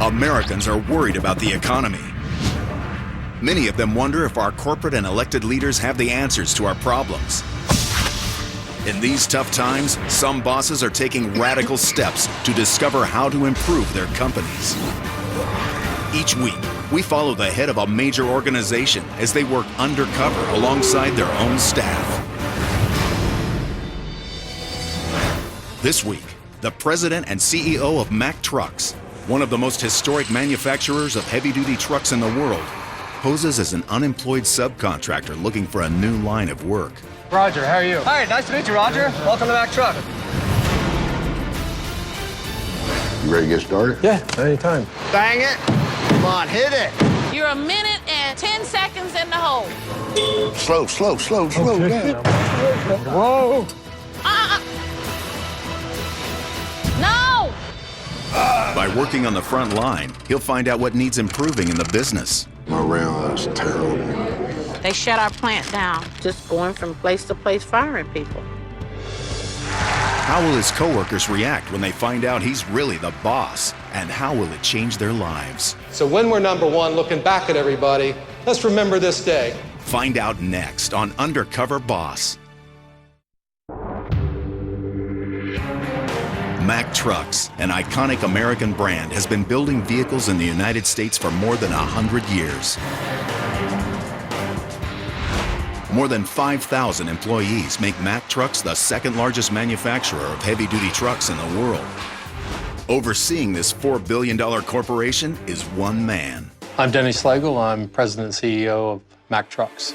Americans are worried about the economy. Many of them wonder if our corporate and elected leaders have the answers to our problems. In these tough times, some bosses are taking radical steps to discover how to improve their companies. Each week, we follow the head of a major organization as they work undercover alongside their own staff. This week, the president and CEO of Mack Trucks, one of the most historic manufacturers of heavy-duty trucks in the world, poses as an unemployed subcontractor looking for a new line of work. Roger, how are you? Hi, nice to meet you, Roger. Welcome to Mack Truck. You ready to get started? Yeah, anytime. Bang it. Come on, hit it. You're a minute and 10 seconds in the hole. Slow Okay. down. Whoa! No! By working on the front line, he'll find out what needs improving in the business. My round is terrible. They shut our plant down, just going from place to place firing people. How will his coworkers react when they find out he's really the boss? And how will it change their lives? So when we're number one, looking back at everybody, let's remember this day. Find out next on Undercover Boss. Mack Trucks, an iconic American brand, has been building vehicles in the United States for more than 100 years. More than 5,000 employees make Mack Trucks the second largest manufacturer of heavy-duty trucks in the world. Overseeing this $4 billion corporation is one man. I'm Denny Slagle. I'm president and CEO of Mack Trucks.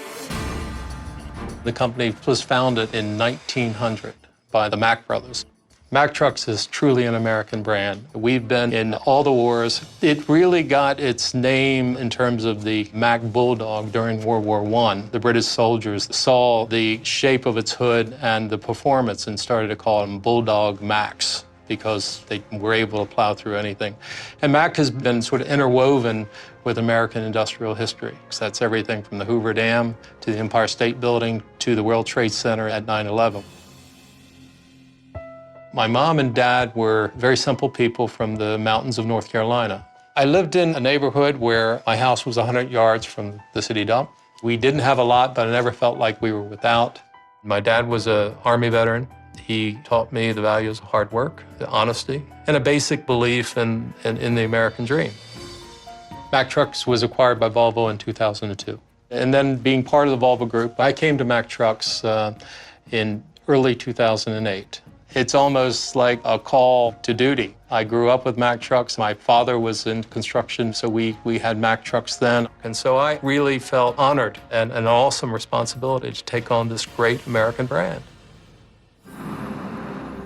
The company was founded in 1900 by the Mack brothers. Mack Trucks is truly an American brand. We've been in all the wars. It really got its name in terms of the Mack Bulldog during World War I. The British soldiers saw the shape of its hood and the performance and started to call them Bulldog Macks because they were able to plow through anything. And Mack has been sort of interwoven with American industrial history. So that's everything from the Hoover Dam to the Empire State Building to the World Trade Center at 9/11. My mom and dad were very simple people from the mountains of North Carolina. I lived in a neighborhood where my house was 100 yards from the city dump. We didn't have a lot, but I never felt like we were without. My dad was an Army veteran. He taught me the values of hard work, the honesty, and a basic belief in the American dream. Mack Trucks was acquired by Volvo in 2002. And then being part of the Volvo Group, I came to Mack Trucks in early 2008. It's almost like a call to duty. I grew up with Mack Trucks. My father was in construction, so we had Mack Trucks then. And so I really felt honored and an awesome responsibility to take on this great American brand.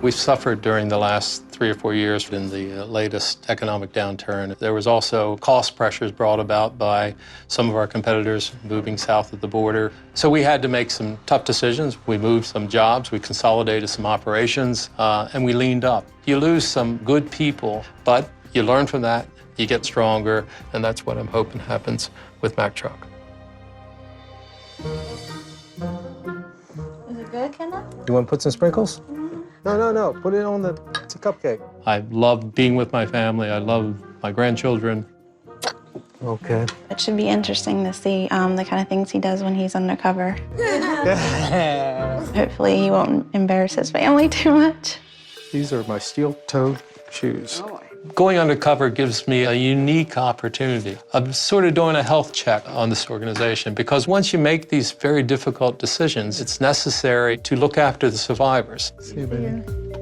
We've suffered during the last 3 or 4 years in the latest economic downturn. There was also cost pressures brought about by some of our competitors moving south of the border. So we had to make some tough decisions. We moved some jobs, we consolidated some operations, and we leaned up. You lose some good people, but you learn from that, you get stronger, and that's what I'm hoping happens with Mack Truck. Is it good, Kendall? You want to put some sprinkles? No. Put it on it's a cupcake. I love being with my family. I love my grandchildren. Okay. It should be interesting to see the kind of things he does when he's undercover. Hopefully he won't embarrass his family too much. These are my steel-toed shoes. Going undercover gives me a unique opportunity. I'm sort of doing a health check on this organization because once you make these very difficult decisions, it's necessary to look after the survivors. See you, baby.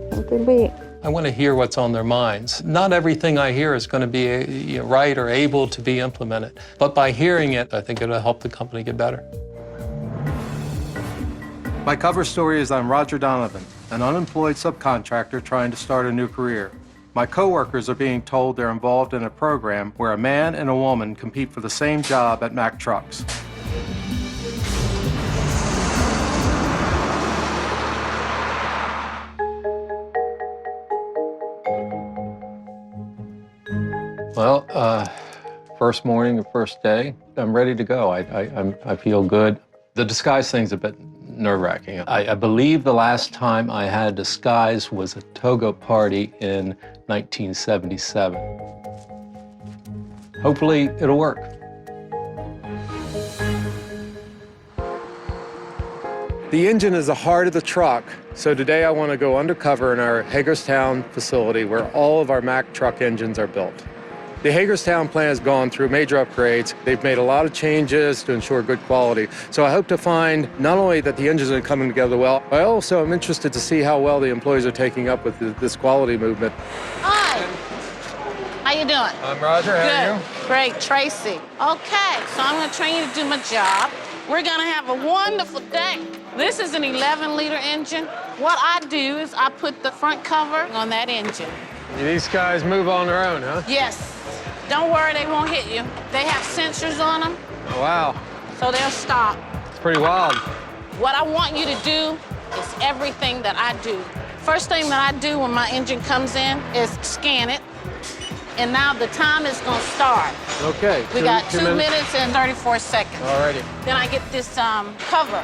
Have a good week. I want to hear what's on their minds. Not everything I hear is going to be right or able to be implemented, but by hearing it, I think it'll help the company get better. My cover story is I'm Roger Donovan, an unemployed subcontractor trying to start a new career. My coworkers are being told they're involved in a program where a man and a woman compete for the same job at Mack Trucks. Well, first morning or first day, I'm ready to go. I feel good. The disguise thing's a bit nerve-wracking. I believe the last time I had disguise was a toga party in 1977. hopefully it'll work. The engine is the heart of the truck, so today I want to go undercover in our Hagerstown facility where all of our Mack truck engines are built. The Hagerstown plant has gone through major upgrades. They've made a lot of changes to ensure good quality. So I hope to find not only that the engines are coming together well, I also am interested to see how well the employees are taking up with this quality movement. Hi. How you doing? I'm Roger, how are you? Good. Great, Tracy. Okay, so I'm gonna train you to do my job. We're gonna have a wonderful day. This is an 11-liter engine. What I do is I put the front cover on that engine. These guys move on their own, huh? Yes. Don't worry, they won't hit you. They have sensors on them, Wow, so they'll stop. it's pretty wild. What I want you to do is everything that I do. First thing that I do when my engine comes in is scan it. And now the time is gonna start. Okay. We got 2 minutes and 34 seconds. Alrighty. Then I get this cover.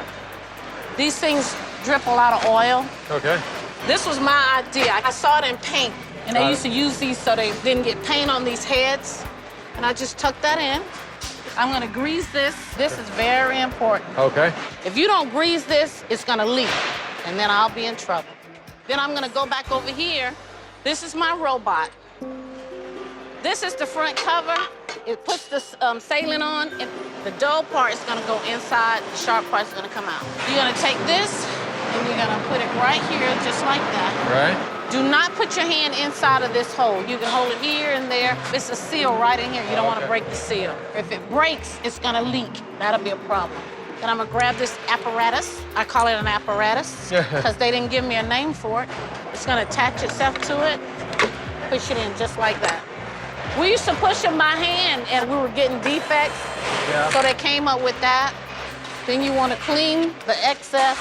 These things drip a lot of oil. Okay. This was my idea. I saw it in paint, and they used to use these so they didn't get paint on these heads. And I just tucked that in. I'm gonna grease this. This is very important. Okay. If you don't grease this, it's gonna leak, and then I'll be in trouble. Then I'm gonna go back over here. This is my robot. This is the front cover. It puts the saline on, and the dull part is gonna go inside, the sharp part is gonna come out. You're gonna take this, and you're gonna put it right here, just like that. Right. Do not put your hand inside of this hole. You can hold it here and there. It's a seal right in here. You don't wanna break the seal. If it breaks, it's gonna leak. That'll be a problem. Then I'm gonna grab this apparatus. I call it an apparatus, because they didn't give me a name for it. It's gonna attach itself to it, push it in just like that. We used to push them by hand, and we were getting defects, so they came up with that. Then you want to clean the excess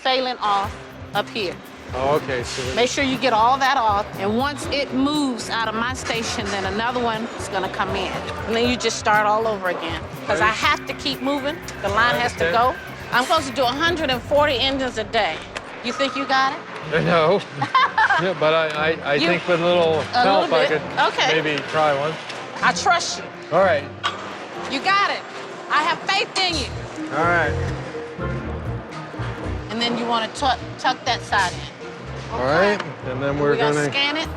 saline off up here. Oh, okay. So Make sure you get all that off, and once it moves out of my station, then another one is going to come in. And then you just start all over again, because I have to keep moving. The line has to go. I'm supposed to do 140 engines a day. You think you got it? No. Yeah, but I think with a little help I could maybe try one. I trust you. All right. You got it. I have faith in you. All right. And then you want to tuck that side in. All right. And then we're gonna gonna scan it.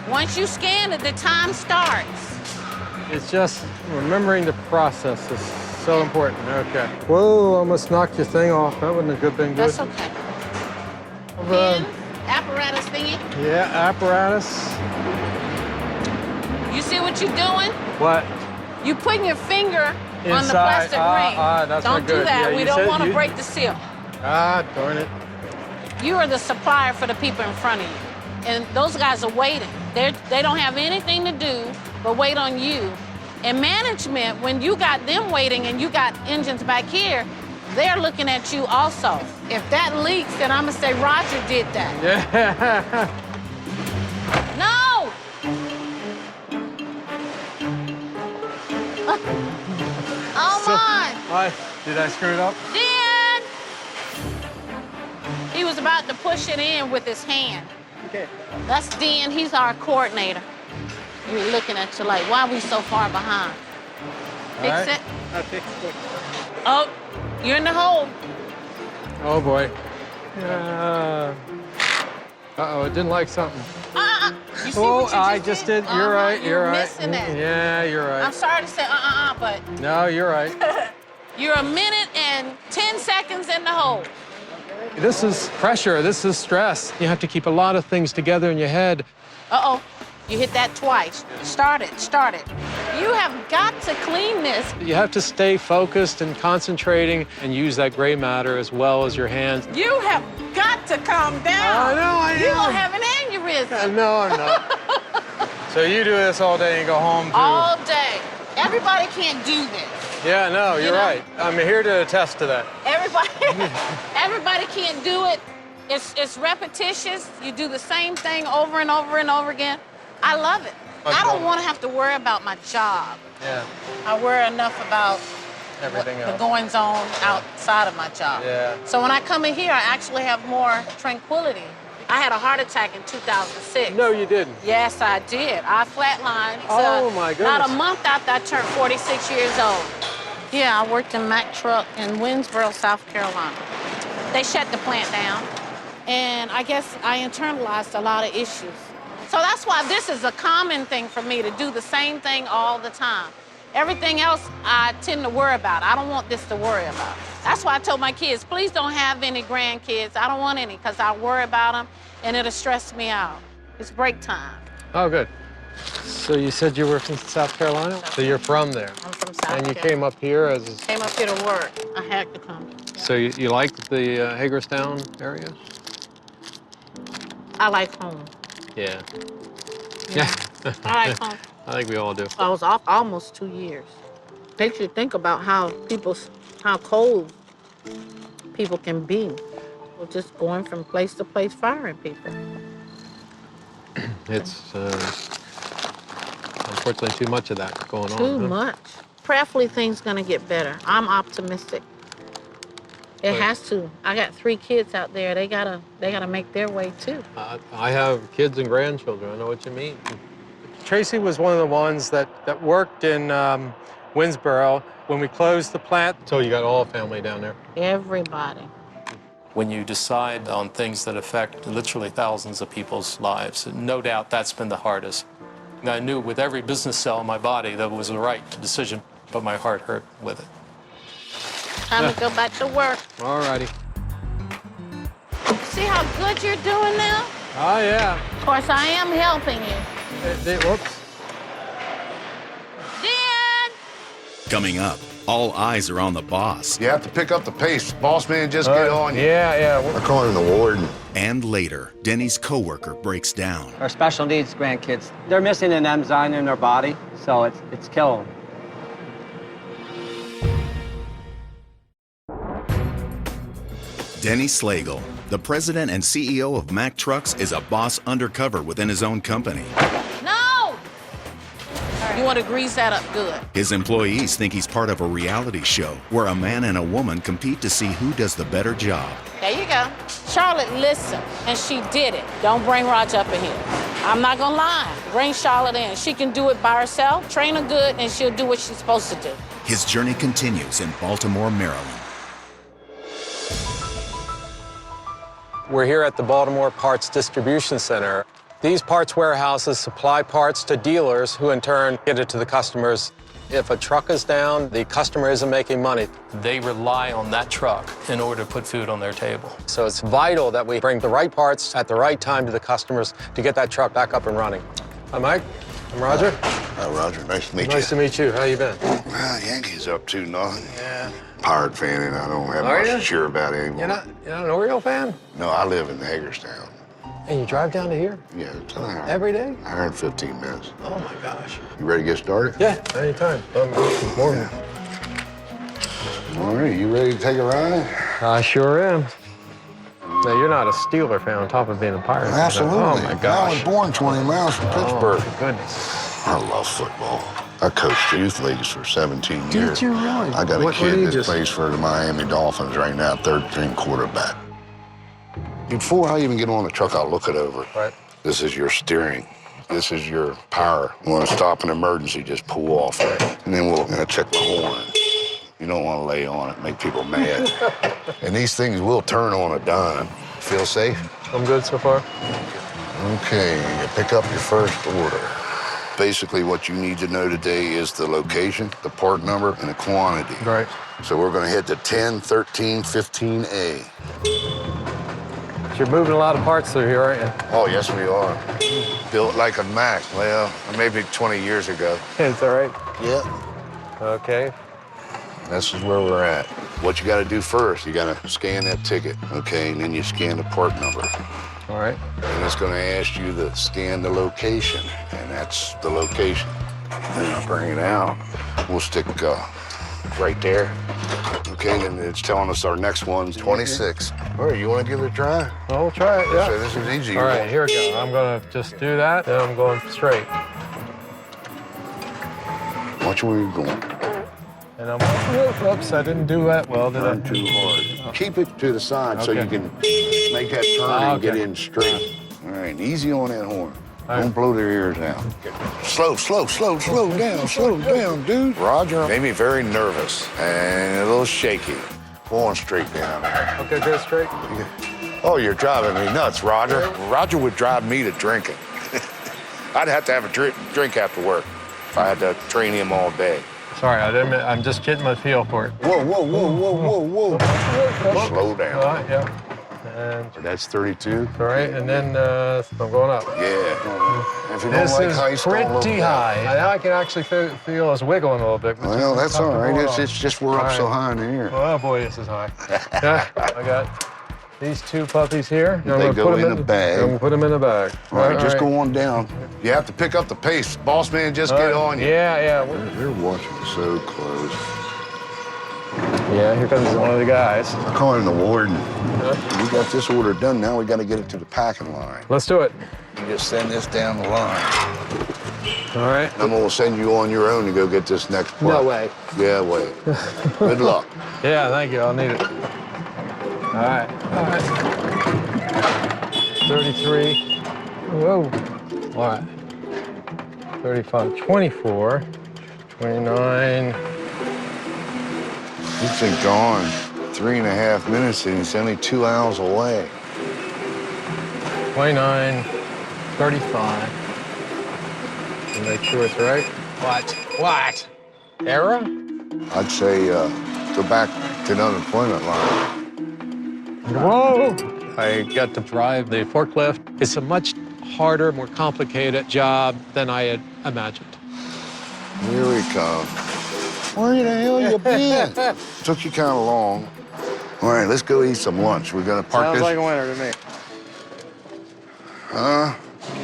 Once you scan it, the time starts. It's just remembering the process is so important. Okay. Whoa, almost knocked your thing off. That wouldn't have been good. That's okay. Then, apparatus thingy. Yeah, apparatus. You see what you're doing? What? You putting your finger on the Inside. plastic ring. That's Don't not do good. that. Yeah, we you don't said want to you- break the seal. Ah, darn it. You are the supplier for the people in front of you. And those guys are waiting. They don't have anything to do but wait on you. And management, when you got them waiting and you got engines back here, they're looking at you also. If that leaks, then I'm gonna say Roger did that. Yeah. No! Oh my! Did I screw it up? Dan! He was about to push it in with his hand. Okay. That's Dan, he's our coordinator. He's looking at you like, why are we so far behind? Fix right. it. I fixed it. Oh, you're in the hole. Oh boy. Uh-oh, it didn't like something. You see Oh, what you I just just did. You're right. You're right. missing it. Yeah, you're right. I'm sorry to say but No, you're right. you're a minute and 10 seconds in the hole. This is pressure. This is stress. You have to keep a lot of things together in your head. Uh-oh, you hit that twice. Start it. You have got to clean this. You have to stay focused and concentrating and use that gray matter as well as your hands. You have got to calm down. I know. You're gonna have an aneurysm. No, I'm not. So you do this all day and go home too? All day. Everybody can't do this. Yeah, no, you're know? right. I'm here to attest to that. Everybody can't do it. It's repetitious. You do the same thing over and over and over again. I love it. I don't want to have to worry about my job. Yeah, I worry enough about everything the else. goings on outside of my job. Yeah. So when I come in here, I actually have more tranquility I had a heart attack in 2006. No, you didn't. Yes, I did. I flatlined. Oh, my goodness. Not a month after I turned 46 years old. Yeah, I worked in Mack truck in Winsboro, South Carolina. They shut the plant down, and I guess I internalized a lot of issues. So that's why this is a common thing for me, to do the same thing all the time. Everything else I tend to worry about. I don't want this to worry about. That's why I told my kids, please don't have any grandkids. I don't want any, because I worry about them, and it'll stress me out. It's break time. Oh, good. So you said you were from South Carolina? So you're from there? I'm from South And you Carolina. came up here as... Came up here to work. I had to come. So you like the Hagerstown area? I like home. Yeah. Yeah. I like home. I think we all do. I was off almost 2 years. Makes you think about how cold people can be. We're just going from place to place firing people. It's unfortunately too much of that going on. Too huh? much. Prayerfully, things gonna get better. I'm optimistic. It has to. I got 3 kids out there. They gotta make their way too. I have kids and grandchildren. I know what you mean. Tracy was one of the ones that worked in Winsboro when we closed the plant. So you got all family down there? Everybody. When you decide on things that affect literally thousands of people's lives, no doubt that's been the hardest. And I knew with every business cell in my body that it was the right decision, but my heart hurt with it. Time to go back to work. All righty. See how good you're doing now? Oh, yeah. Of course, I am helping you. Whoops. Dan! Coming up, all eyes are on the boss. You have to pick up the pace. Boss man, just get on you. Yeah. I call him the warden. And later, Denny's coworker breaks down. Our special needs grandkids, they're missing an enzyme in their body, so it's killing them. Denny Slagle, the president and CEO of Mack Trucks, is a boss undercover within his own company. No! You want to grease that up good. His employees think he's part of a reality show where a man and a woman compete to see who does the better job. There you go. Charlotte listened, and she did it. Don't bring Raj up in here. I'm not gonna lie. Bring Charlotte in. She can do it by herself. Train her good, and she'll do what she's supposed to do. His journey continues in Baltimore, Maryland. We're here at the Baltimore Parts Distribution Center. These parts warehouses supply parts to dealers who in turn get it to the customers. If a truck is down, the customer isn't making money. They rely on that truck in order to put food on their table. So it's vital that we bring the right parts at the right time to the customers to get that truck back up and running. Hi, Mike. I'm Roger. Hi, Roger. Nice to meet you. Nice to meet you. How you been? Well, Yankees up 2-0. Yeah. Pirate fan, and I don't have Are much you? to cheer about anymore. You're not an Oriole fan? No, I live in Hagerstown. And you drive down to here? Yeah, it's an hour. Every day? Hour and 15 minutes. Oh, my gosh. You ready to get started? Yeah, anytime. More than... All right, you ready to take a ride? I sure am. Now, you're not a Steeler fan on top of being a Pirate fan. Absolutely. Oh, my I gosh. was born 20 miles from Pittsburgh. Oh, my goodness. I love football. I coached youth leagues for 17 years. Did you really? I got a What kid that ages? plays for the Miami Dolphins right now, third-string quarterback. Before I even get on the truck, I'll look it over. Right. This is your steering. This is your power. You want to stop an emergency, just pull off. And then we're going to check the horn. You don't want to lay on it, make people mad. And these things will turn on a dime. Feel safe? I'm good so far. Okay, you pick up your first order. Basically, what you need to know today is the location, the part number, and the quantity. Right. So we're going to hit the 10, 13, 15A. You're moving a lot of parts through here, aren't you? Oh, yes, we are. Built like a Mack. Well, maybe 20 years ago. It's all right. Yeah. Okay. This is where we're at. What you got to do first, you got to scan that ticket, okay? And then you scan the part number. All right. And it's going to ask you to scan the location, and that's the location. Then I'll bring it out. We'll stick right there. Okay, and it's telling us our next one's 26. All right, you want to give it a try? Well, we'll try it, yeah. So this is easy. All right, here we go. I'm going to just do that, then I'm going straight. Watch where you're going. And I'm, oops, I didn't do that well, did I? Not too hard. Keep it to the side so you can make that turn and get in straight. All right, easy on that horn. Don't blow their ears out. Slow down, dude. Roger made me very nervous and a little shaky. Going straight down there. Okay, go straight. Oh, you're driving me nuts, Roger. Roger would drive me to drinking. I'd have to have a drink after work if I had to train him all day. Sorry, I'm just getting my feel for it. Whoa. Slow down. All right, yeah. And That's 32. all right, and then I'm going up. Yeah. If you don't This like is heights, don't look pretty down. high. Now I can actually feel us wiggling a little bit. which Well, is that's all right. comfortable. It's just we're up so high in the air. Oh boy, this is high. Yeah, I got these two puppies here. They go in the bag. I'm gonna put them in the bag. All right, just go on down. You have to pick up the pace. Boss man, just get on you. Yeah. They're watching so close. Yeah, here comes one of the guys. I call him the warden. We got this order done. Now we got to get it to the packing line. Let's do it. You just send this down the line. All right. I'm gonna send you on your own to go get this next part. No way. Yeah, wait. Good luck. Yeah, thank you. I'll need it. All right. 33. Whoa. All right. 35, 24, 29. He's been gone 3.5 minutes and it's only 2 hours away. 29, 35. And make sure it's right. What? Error? I'd say go back to the unemployment line. Whoa! I got to drive the forklift. It's a much harder, more complicated job than I had imagined. Here we come. Where the hell you been? Took you kind of long. All right, let's go eat some lunch. We're gonna park Sounds this. like a winner to me. Huh?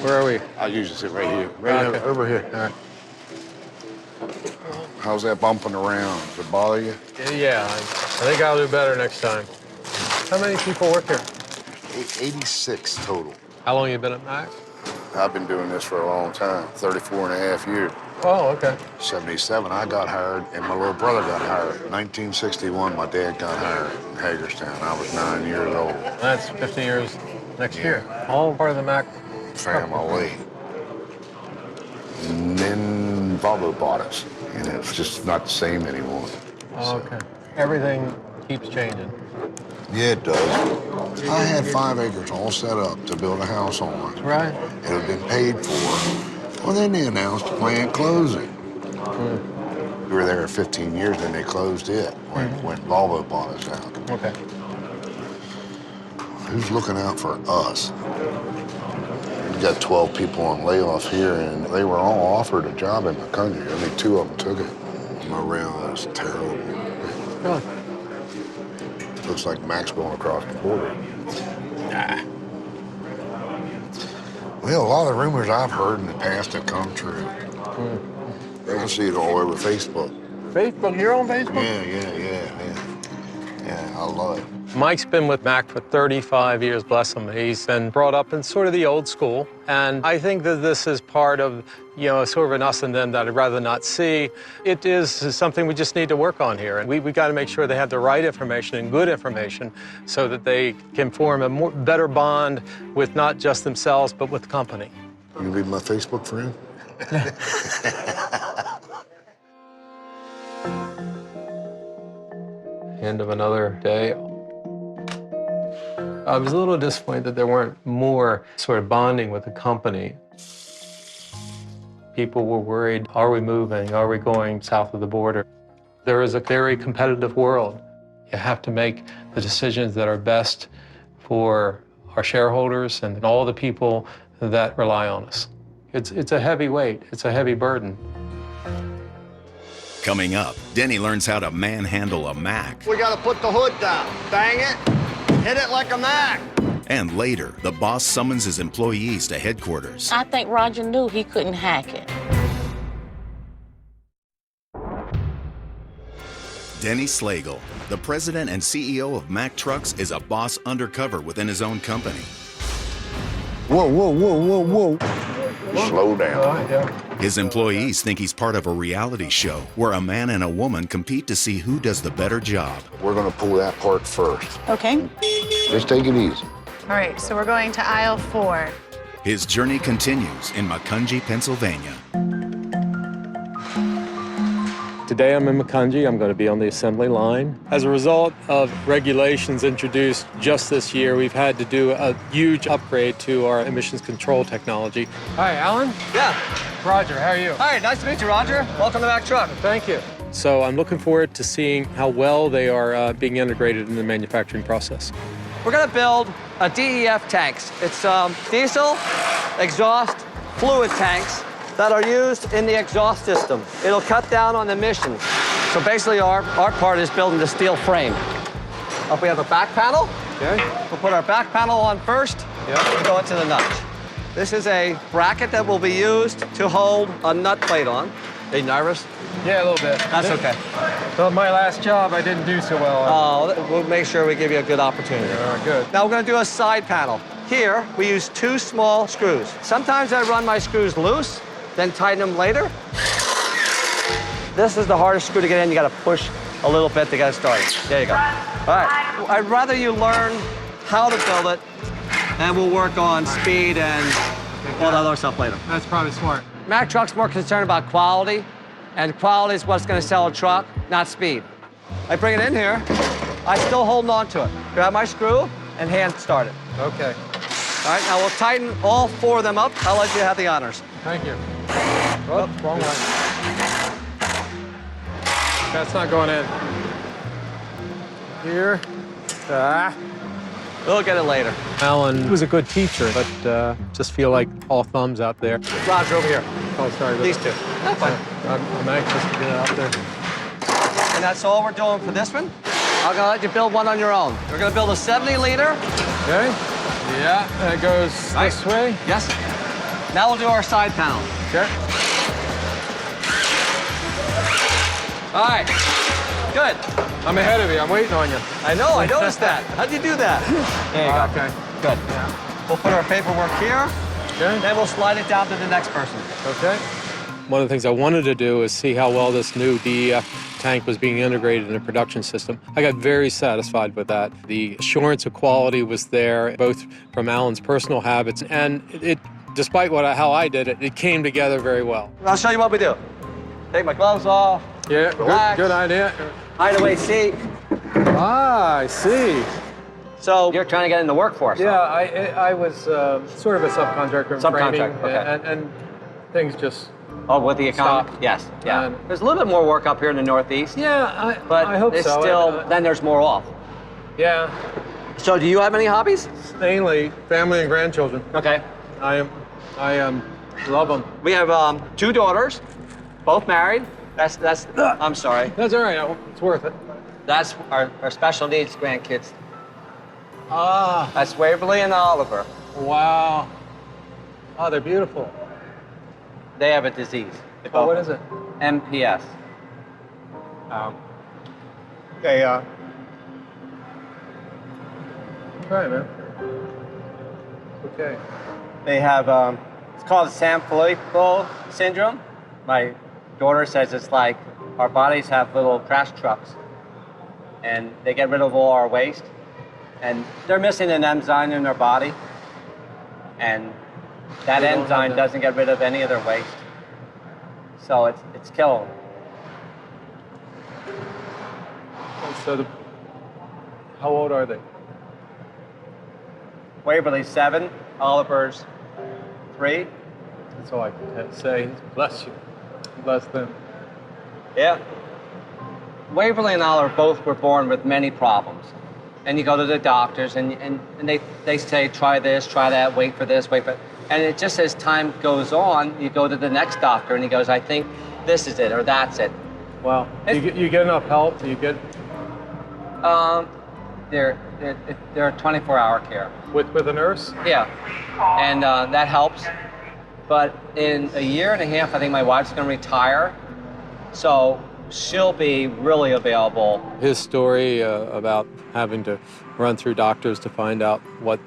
Where are we? I'll usually sit right here. Right Okay. over here. All right. How's that bumping around? Does it bother you? Yeah, I think I'll do better next time. How many people work here? 86 total. How long you been at Mack? I've been doing this for a long time, 34.5 years. Oh, okay. 77, I got hired, and my little brother got hired. 1961, my dad got hired in Hagerstown. I was 9 years old. That's 50 years next year. All part of the Mack. Family. And then Volvo bought us, and it's just not the same anymore. Oh, okay. Everything keeps changing. Yeah, it does. I had 5 acres all set up to build a house on. Right. It had been paid for. Well, then they announced the planned closing. We were there 15 years, then they closed it when Volvo bought us out. Okay. Who's looking out for us? We got 12 people on layoff here, and they were all offered a job in the country. Only 2 of them took it. My rail is terrible. Really? Looks like Mack's going across the border. Nah. Well, a lot of the rumors I've heard in the past have come true. I see it all over Facebook. Facebook? You're on Facebook? Yeah, I love it. Mike's been with Mack for 35 years, bless him. He's been brought up in sort of the old school. And I think that this is part of, sort of an us and them that I'd rather not see. It is something we just need to work on here. And we got to make sure they have the right information and good information so that they can form a better bond with not just themselves, but with the company. You be my Facebook friend? End of another day. I was a little disappointed that there weren't more sort of bonding with the company. People were worried, are we moving? Are we going south of the border? There is a very competitive world. You have to make the decisions that are best for our shareholders and all the people that rely on us. It's a heavy weight, it's a heavy burden. Coming up, Denny learns how to manhandle a Mack. We gotta put the hood down. Bang it. Hit it like a Mack. And later, the boss summons his employees to headquarters. I think Roger knew he couldn't hack it. Denny Slagle, the president and CEO of Mack Trucks, is a boss undercover within his own company. Whoa. Slow down. Yeah. His employees think he's part of a reality show where a man and a woman compete to see who does the better job. We're gonna pull that part first. Okay. Just take it easy. All right, so we're going to aisle 4. His journey continues in Macungie, Pennsylvania. Today I'm in Macungie. I'm going to be on the assembly line. As a result of regulations introduced just this year, we've had to do a huge upgrade to our emissions control technology. Hi, Alan. Yeah. Roger, how are you? Hi, nice to meet you, Roger. Welcome to Mack Truck. Thank you. So I'm looking forward to seeing how well they are being integrated in the manufacturing process. We're gonna build a DEF tanks. It's diesel, exhaust, fluid tanks that are used in the exhaust system. It'll cut down on emissions. So basically our part is building the steel frame. Up we have a back panel. Okay. We'll put our back panel on first. Yep. And go into the nuts. This is a bracket that will be used to hold a nut plate on. Are you nervous? Yeah, a little bit. That's okay. So my last job, I didn't do so well. We'll make sure we give you a good opportunity. Good. Now we're gonna do a side panel. Here, we use 2 small screws. Sometimes I run my screws loose, then tighten them later. This is the hardest screw to get in. You gotta push a little bit to get it started. There you go. All right, I'd rather you learn how to build it, and we'll work on speed and all that other stuff later. That's probably smart. Mack Truck's more concerned about quality, and quality is what's gonna sell a truck, not speed. I bring it in here, I still holding on to it. Grab my screw and hand start it. Okay. All right, now we'll tighten all 4 of them up. I'll let you have the honors. Thank you. Oh, wrong one. That's not going in. Here. We'll get it later. Alan was a good teacher, but just feel like all thumbs out there. Roger, over here. Oh, sorry. These 2. That's fine. I'm anxious to get it out there. And that's all we're doing for this one. I'm gonna let you build one on your own. We're gonna build a 70-liter. Okay. Yeah, that goes this way. Yes. Now we'll do our side panel. Okay. All right. Good. I'm ahead of you. I'm waiting on you. I know, I noticed that. How'd you do that? There you go. Okay. Good. Yeah. We'll put our paperwork here. Okay. Then we'll slide it down to the next person. Okay. One of the things I wanted to do is see how well this new DEF tank was being integrated in a production system. I got very satisfied with that. The assurance of quality was there, both from Alan's personal habits, and it despite how I did it, it came together very well. I'll show you what we do. Take my gloves off. Yeah, Relax. good idea. Hideaway seat. Ah, I see. So you're trying to get in the workforce. Yeah, huh? I was sort of a subcontractor in training, okay. and things just... Oh, with the economy? Stop. Yes, yeah. And- There's a little bit more work up here in the Northeast. Yeah, But I hope it's so. still, then there's more off. Yeah, So do you have any hobbies? mainly family and grandchildren. Okay. I love them. We have 2 daughters, both married. That's I'm sorry. That's all right. It's worth it. That's our special needs grandkids. Ah, That's Waverly and Oliver. wow. Oh, they're beautiful. They have a disease. Oh, what is it? MPS. They, Try it, man. Okay. They have, it's called Sanfilippo syndrome. My daughter says it's like our bodies have little trash trucks, and they get rid of all our waste, and they're missing an enzyme in their body, and that They don't have enzyme that. doesn't get rid of any of their waste. So it's killing them. So how old are they? Waverly's 7, Oliver's 3. That's all I can say. Bless you. Bless them. Yeah. Waverly and Oliver both were born with many problems. And you go to the doctors and they say, try this, try that, wait for this, wait for... And it just as time goes on, you go to the next doctor and he goes, I think this is it or that's it. Wow. You get enough help? You get... They're 24-hour care. With a nurse? Yeah. And that helps. But in a year and a half, I think my wife's going to retire. So she'll be really available. His story about having to run through doctors to find out what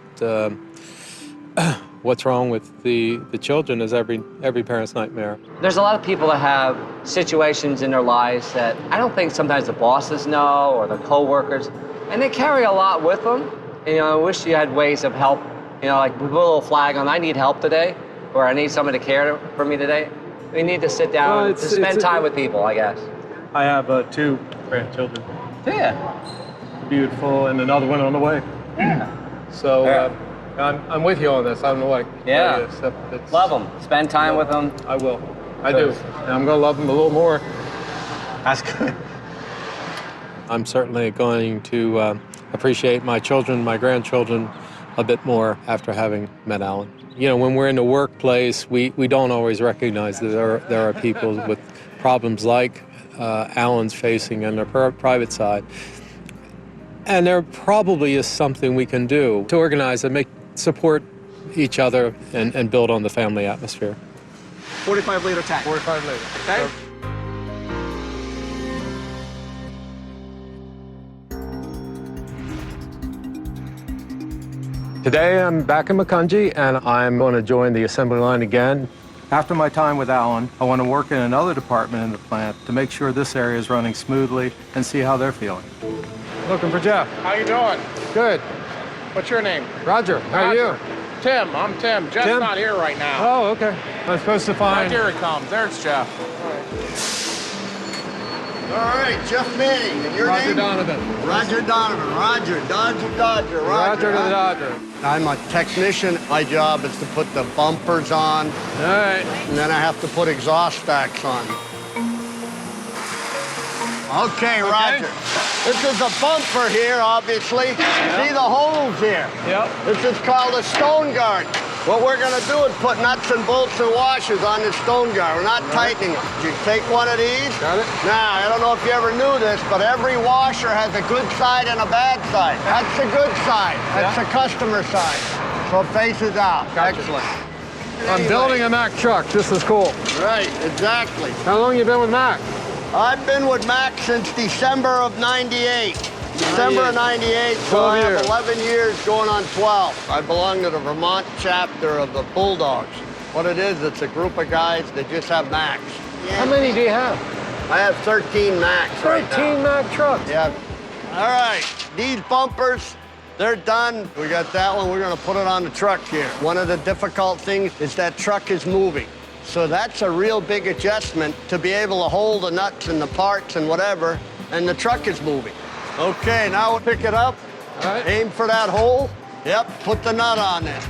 What's wrong with the children is every parent's nightmare. There's a lot of people that have situations in their lives that I don't think sometimes the bosses know or the coworkers, and they carry a lot with them. And, I wish you had ways of help, like put a little flag on, I need help today, or I need someone to care for me today. We need to sit down to spend time with people, I guess. I have 2 grandchildren. Yeah. Beautiful, and another one on the way. Yeah. So I'm with you on this. I don't know what. Yeah. Love them. Spend time with them. I will. I do. And I'm going to love them a little more. That's good. I'm certainly going to appreciate my children, my grandchildren, a bit more after having met Alan. When we're in the workplace, we don't always recognize that there are people with problems like Alan's facing on their private side. And there probably is something we can do to organize and support each other and build on the family atmosphere. 45-liter tank. 45 later. Okay? Today I'm back in Makunji, and I'm going to join the assembly line again. After my time with Alan, I want to work in another department in the plant to make sure this area is running smoothly and see how they're feeling. Looking for Jeff. How you doing? Good. What's your name? Roger, how are you? Tim. I'm Tim. Jeff's Tim? not here right now. Oh, okay. I'm supposed to find... Right, here he comes. There's Jeff. All right, Jeff Manning. And your Roger name? Donovan. Roger Donovan. Roger. Dodger. Roger to the Dodger. I'm a technician. My job is to put the bumpers on. All right. And then I have to put exhaust stacks on. Okay, Roger. This is a bumper here, obviously. See the holes here? Yep. This is called a stone guard. What we're gonna do is put nuts and bolts and washers on this stone guard. We're not tightening them. You take one of these. Got it. Now, I don't know if you ever knew this, but every washer has a good side and a bad side. That's the good side. That's the customer side. So it faces out. Gotcha. Excellent. I'm building a Mack truck. This is cool. Right, exactly. How long you been with Mack? I've been with Mack since December of '98. December of '98, so I have 11 years going on 12. I belong to the Vermont chapter of the Bulldogs. What it is, it's a group of guys that just have Macks. How many do you have? I have 13 Macks right now. 13 Mack trucks. Yeah. All right, these bumpers, they're done. We got that one. We're gonna put it on the truck here. One of the difficult things is that truck is moving. So that's a real big adjustment to be able to hold the nuts and the parts and whatever, and the truck is moving. Okay, now we'll pick it up. All right. Aim for that hole. Yep, put the nut on there.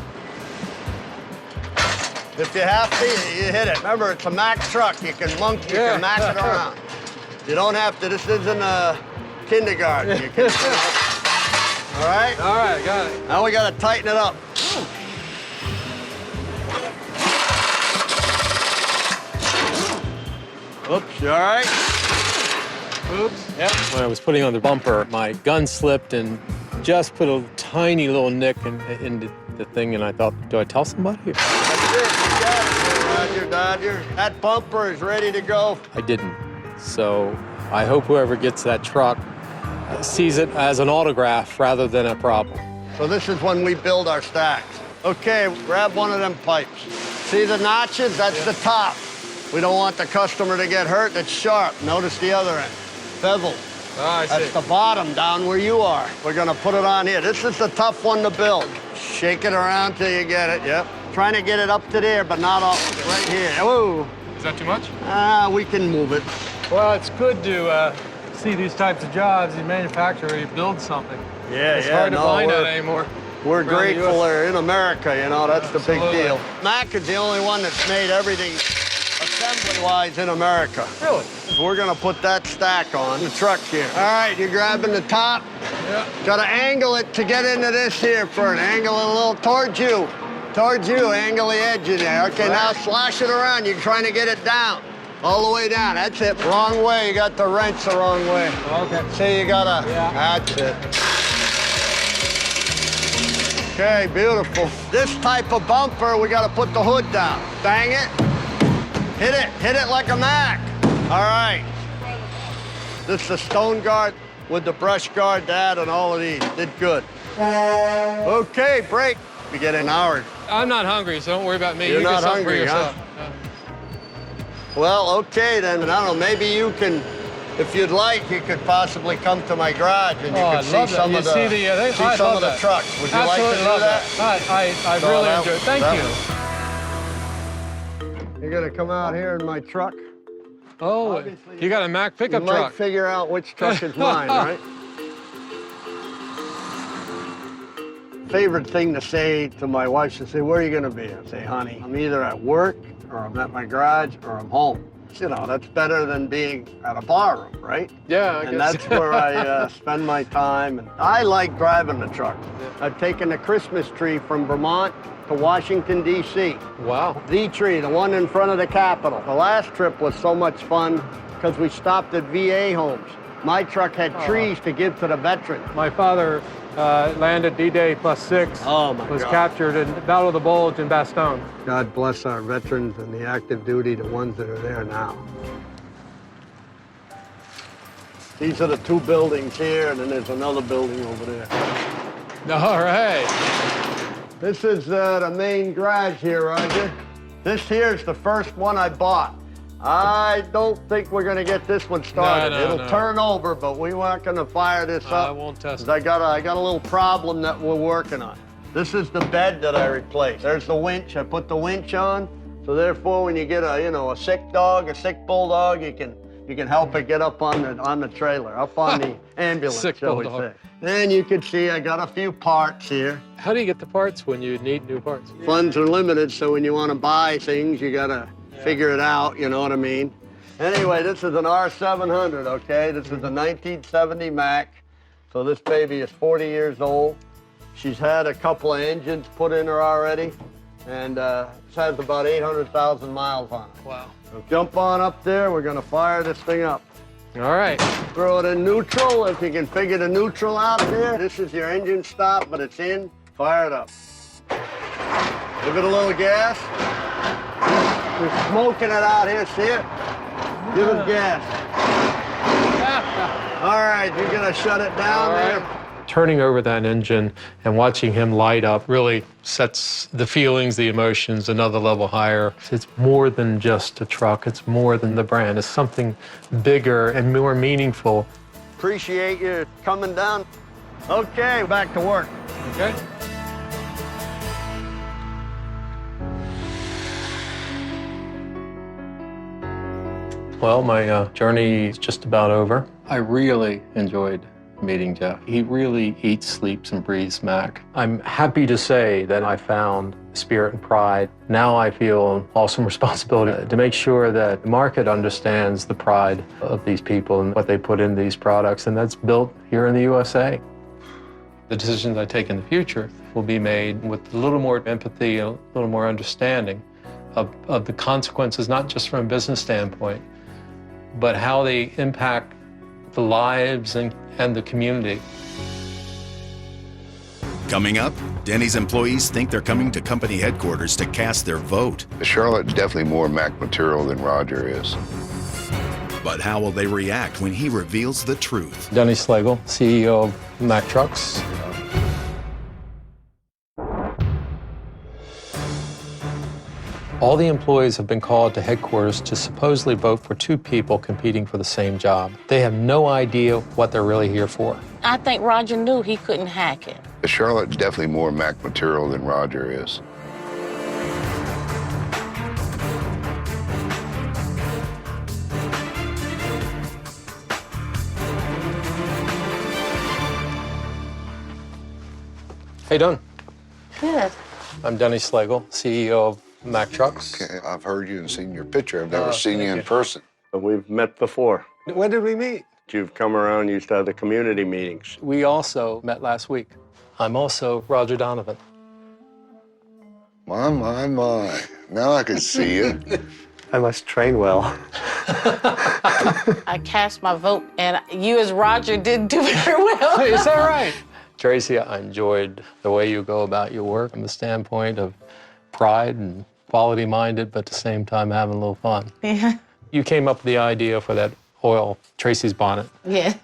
If you have to, you hit it. Remember, it's a Mack truck. You can can mack it around. You don't have to. This isn't a kindergarten. You can, all right? All right, got it. Now we got to tighten it up. Oops, you all right? Oops. Yep. When I was putting on the bumper, my gun slipped and just put a tiny little nick in the thing, and I thought, do I tell somebody? That's it. You got it, Dodger. That bumper is ready to go. I didn't. So I hope whoever gets that truck sees it as an autograph rather than a problem. So this is when we build our stacks. Okay, grab one of them pipes. See the notches? That's the top. We don't want the customer to get hurt. It's sharp. Notice the other end. Bevel. Oh, I see. That's the bottom down where you are. We're gonna put it on here. This is the tough one to build. Shake it around till you get it, yep. Trying to get it up to there, but not all, right here. Whoa. Is that too much? We can move it. Well, it's good to see these types of jobs. You manufacture, you build something. Yeah, it's hard to find that anymore. We're around the grateful US. they're in America, you know, that's the big Absolutely. deal. Mack is the only one that's made everything assembly-wise in America. Really? We're gonna put that stack on the truck here. All right, you're grabbing the top. Yeah. Gotta angle it to get into this here first. Angle it a little towards you. Towards you, angle the edge in there. Okay, now slash it around. You're trying to get it down. All the way down, that's it. Wrong way, you got the wrench the wrong way. Okay. See, you gotta, that's it. Okay, beautiful. This type of bumper, we gotta put the hood down. Bang it. Hit it like a Mack. All right. This is the stone guard with the brush guard, that, and all of these. Did good. Okay, break. We get an hour I'm not hungry, so don't worry about me. You're you not get something for hungry, huh? yourself. Well, okay then. I don't know, maybe you can, if you'd like, you could possibly come to my garage and you can see some of the, trucks. Would you like to do that? I really enjoy it. Thank you. You're gonna come out here in my truck? Oh, Obviously, you got a Mack pickup you truck. might figure out which truck is mine, right? Favorite thing to say to my wife, she'll say, where are you gonna be? I say, honey, I'm either at work or I'm at my garage or I'm home. You know, that's better than being at a bar room, right? Yeah, I and guess. that's where I spend my time. And I like driving the truck. I've taken a Christmas tree from Vermont to Washington, D.C. Wow. The tree, the one in front of the Capitol. The last trip was so much fun because we stopped at VA homes. My truck had trees to give to the veterans. My father landed D-Day +6. Oh, my was God. captured in Battle of the Bulge in Bastogne. God bless our veterans and the active duty, the ones that are there now. These are the two buildings here, and then there's another building over there. All right. This is the main garage here, Roger. This here is the first one I bought. I don't think we're gonna get this one started. It'll turn over, but we aren't gonna fire this up. I won't test it. I got a little problem that we're working on. This is the bed that I replaced. There's the winch. I put the winch on, so therefore, when you get a sick dog, a sick bulldog, you can help it get up on the trailer, up on the ambulance, Sick shall we bulldog. say. And you can see I got a few parts here. How do you get the parts when you need new parts? Funds are limited, so when you want to buy things, you gotta figure it out, you know what I mean? Anyway, this is an R700, okay? This is a 1970 Mack, so this baby is 40 years old. She's had a couple of engines put in her already, and it has about 800,000 miles on it. Wow. So jump on up there, we're gonna fire this thing up. All right. Throw it in neutral, if you can figure the neutral out there. This is your engine stop, but it's in. Fire it up. Give it a little gas. We're smoking it out here, see it? Give it gas. All right, you're gonna shut it down there. Turning over that engine and watching him light up really sets the feelings, the emotions another level higher. It's more than just a truck. It's more than the brand. It's something bigger and more meaningful. Appreciate you coming down. Okay, back to work. Okay. Well, my journey is just about over. I really enjoyed meeting Jeff. He really eats, sleeps, and breathes Mack. I'm happy to say that I found spirit and pride. Now I feel awesome responsibility to make sure that the market understands the pride of these people and what they put in these products, and that's built here in the USA. The decisions I take in the future will be made with a little more empathy and a little more understanding of the consequences, not just from a business standpoint, but how they impact the lives and the community. Coming up, Denny's employees think they're coming to company headquarters to cast their vote. Charlotte's definitely more Mack material than Roger is. But how will they react when he reveals the truth? Denny Slagle, CEO of Mack Trucks. All the employees have been called to headquarters to supposedly vote for two people competing for the same job. They have no idea what they're really here for. I think Roger knew he couldn't hack it. Charlotte's definitely more Mack material than Roger is. How you doing? Good. I'm Denny Slagle, CEO of Mack Trucks. Okay, I've heard you and seen your picture. I've never seen you in person. We've met before. When did we meet? You've come around, used to have the community meetings. We also met last week. I'm also Roger Donovan. My. Now I can see you. I must train well. I cast my vote, and you as Roger didn't do very well. Is that right? Tracy, I enjoyed the way you go about your work from the standpoint of pride and quality-minded, but at the same time having a little fun. Yeah. You came up with the idea for that oil, Tracy's bonnet. Yeah.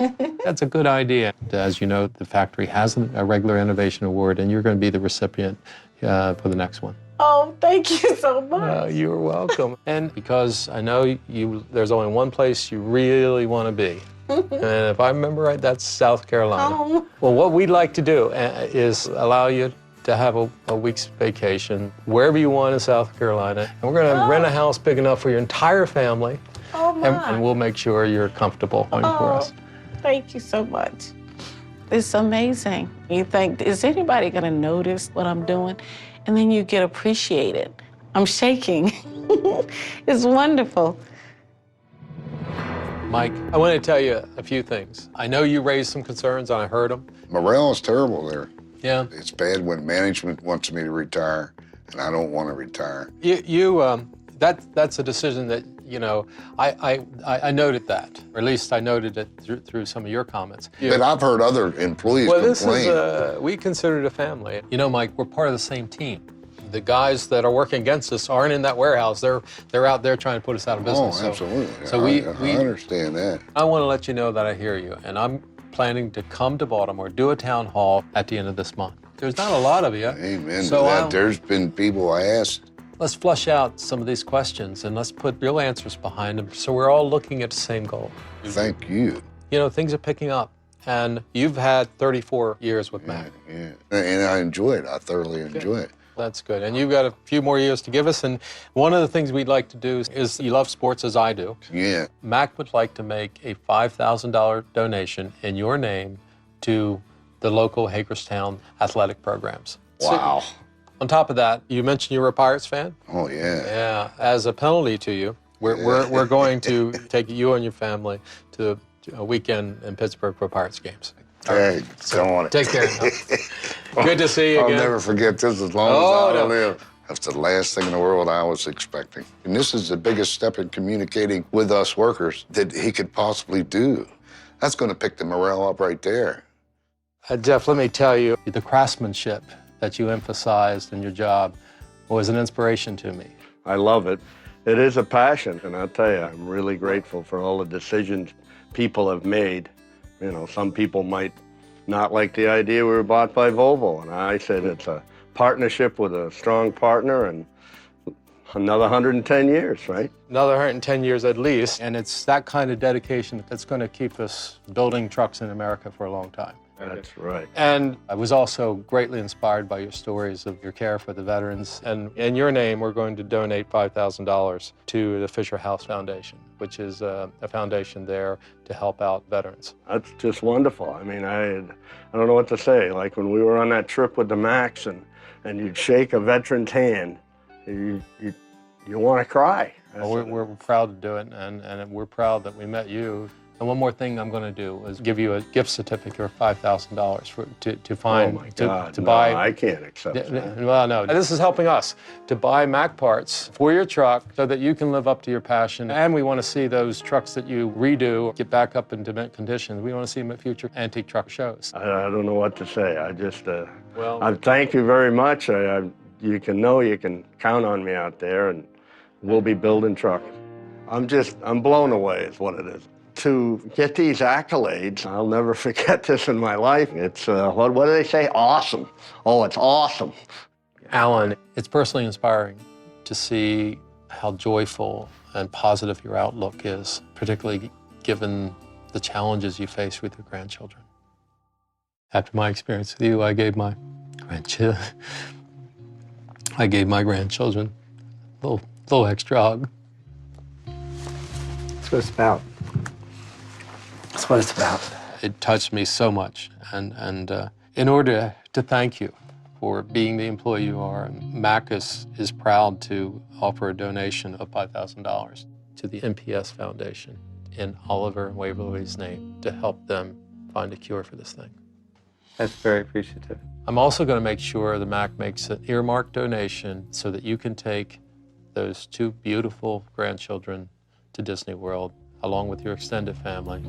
That's a good idea. As you know, the factory has a regular innovation award, and you're going to be the recipient for the next one. Oh, thank you so much. You're welcome. And because I know there's only one place you really want to be. And if I remember right, that's South Carolina. Oh. Well, what we'd like to do is allow you to have a week's vacation wherever you want in South Carolina. And we're going to rent a house big enough for your entire family. Oh, my. And we'll make sure you're comfortable for us. Thank you so much. It's amazing. You think, is anybody going to notice what I'm doing? And then you get appreciated. I'm shaking. It's wonderful. Mike, I want to tell you a few things. I know you raised some concerns, and I heard them. Morale is terrible there. Yeah. It's bad when management wants me to retire, and I don't want to retire. That's a decision that, you know, I noted that, or at least I noted it through some of your comments. But I've heard other employees complain. This is, we consider it a family. You know, Mike, we're part of the same team. The guys that are working against us aren't in that warehouse. They're out there trying to put us out of business. Oh, absolutely. So I understand that. I want to let you know that I hear you, and I'm planning to come to Baltimore, do a town hall at the end of this month. There's not a lot of you. Amen to that. There's been people I asked. Let's flush out some of these questions and let's put real answers behind them so we're all looking at the same goal. Thank you. You know, things are picking up, and you've had 34 years with Mack. Yeah, and I enjoy it. I thoroughly enjoy it. That's good. And you've got a few more years to give us, and one of the things we'd like to do is, you love sports as I do. Yeah. Mack would like to make a $5,000 donation in your name to the local Hagerstown athletic programs. Wow. So, on top of that, you mentioned you were a Pirates fan? Oh, yeah. Yeah. As a penalty to you, we're going to take you and your family to a weekend in Pittsburgh for Pirates games. Hey, don't want it. Take care. Good to see you again. I'll never forget this as long as I live. That's the last thing in the world I was expecting. And this is the biggest step in communicating with us workers that he could possibly do. That's going to pick the morale up right there. Jeff, let me tell you, the craftsmanship that you emphasized in your job was an inspiration to me. I love it. It is a passion, and I'll tell you, I'm really grateful for all the decisions people have made. You know, some people might not like the idea we were bought by Volvo, and I said it's a partnership with a strong partner and another 110 years, right? Another 110 years at least, and it's that kind of dedication that's going to keep us building trucks in America for a long time. That's right. And I was also greatly inspired by your stories of your care for the veterans. And in your name, we're going to donate $5,000 to the Fisher House Foundation, which is a foundation there to help out veterans. That's just wonderful. I mean, I don't know what to say. Like when we were on that trip with the Macks and you'd shake a veteran's hand, you want to cry. Well, we're proud to do it, and we're proud that we met you. And one more thing I'm going to do is give you a gift certificate of $5,000 to find, oh my God, to buy. I can't accept that. Well, no, this is helping us to buy Mack parts for your truck so that you can live up to your passion. And we want to see those trucks that you redo get back up into mint condition. We want to see them at future antique truck shows. I don't know what to say. I just, I thank you very much. You can count on me out there, and we'll be building trucks. I'm blown away is what it is. To get these accolades, I'll never forget this in my life. It's, what do they say? Awesome. Oh, it's awesome. Alan, it's personally inspiring to see how joyful and positive your outlook is, particularly given the challenges you face with your grandchildren. After my experience with you, I gave my grandchildren a little extra hug. That's what it's about. That's what it's about. It touched me so much, and in order to thank you for being the employee you are, Mack is proud to offer a donation of $5,000 to the NPS Foundation in Oliver and Waverly's name to help them find a cure for this thing. That's very appreciative. I'm also going to make sure the Mack makes an earmarked donation so that you can take those two beautiful grandchildren to Disney World along with your extended family.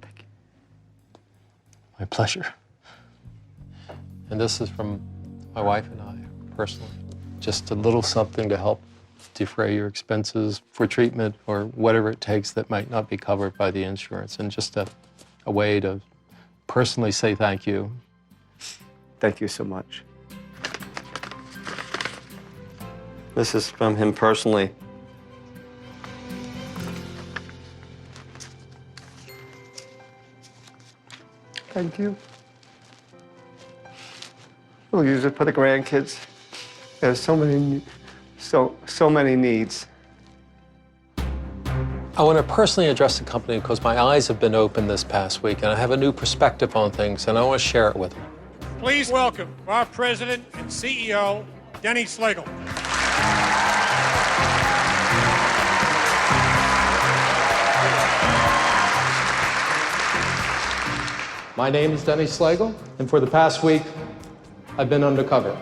Thank you. My pleasure. And this is from my wife and I, personally. Just a little something to help defray your expenses for treatment or whatever it takes that might not be covered by the insurance, and just a way to personally say thank you. Thank you so much. This is from him personally. Thank you. We'll use it for the grandkids. There's so many needs. I want to personally address the company because my eyes have been opened this past week and I have a new perspective on things and I want to share it with them. Please welcome our President and CEO, Denny Slagle. My name is Denny Slagle, and for the past week, I've been undercover.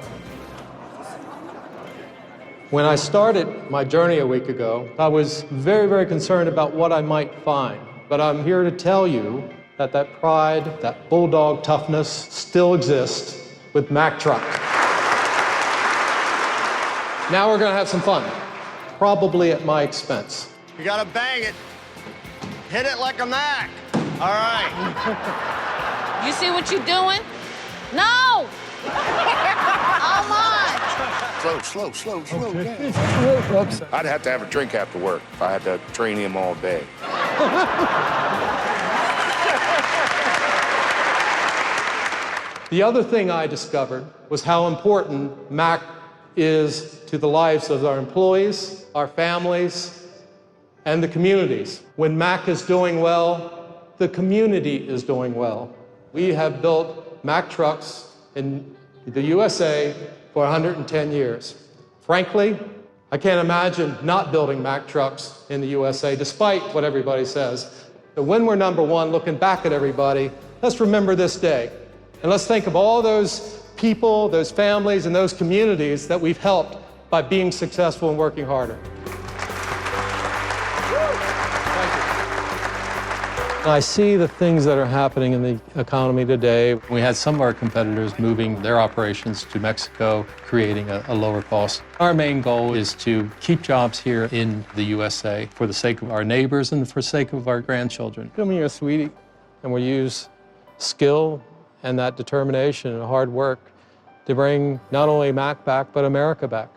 When I started my journey a week ago, I was very, very concerned about what I might find. But I'm here to tell you that that pride, that bulldog toughness still exists with Mack Truck. Now we're gonna have some fun, probably at my expense. You gotta bang it. Hit it like a Mack. All right. You see what you're doing? No! Come on! Slow down. I'd have to have a drink after work if I had to train him all day. The other thing I discovered was how important Mack is to the lives of our employees, our families, and the communities. When Mack is doing well, the community is doing well. We have built Mack trucks in the USA for 110 years. Frankly, I can't imagine not building Mack trucks in the USA, despite what everybody says. But when we're number one, looking back at everybody, let's remember this day. And let's think of all those people, those families, and those communities that we've helped by being successful and working harder. I see the things that are happening in the economy today. We had some of our competitors moving their operations to Mexico, creating a lower cost. Our main goal is to keep jobs here in the USA for the sake of our neighbors and for the sake of our grandchildren. Come here, sweetie. And we'll use skill and that determination and hard work to bring not only Mack back, but America back.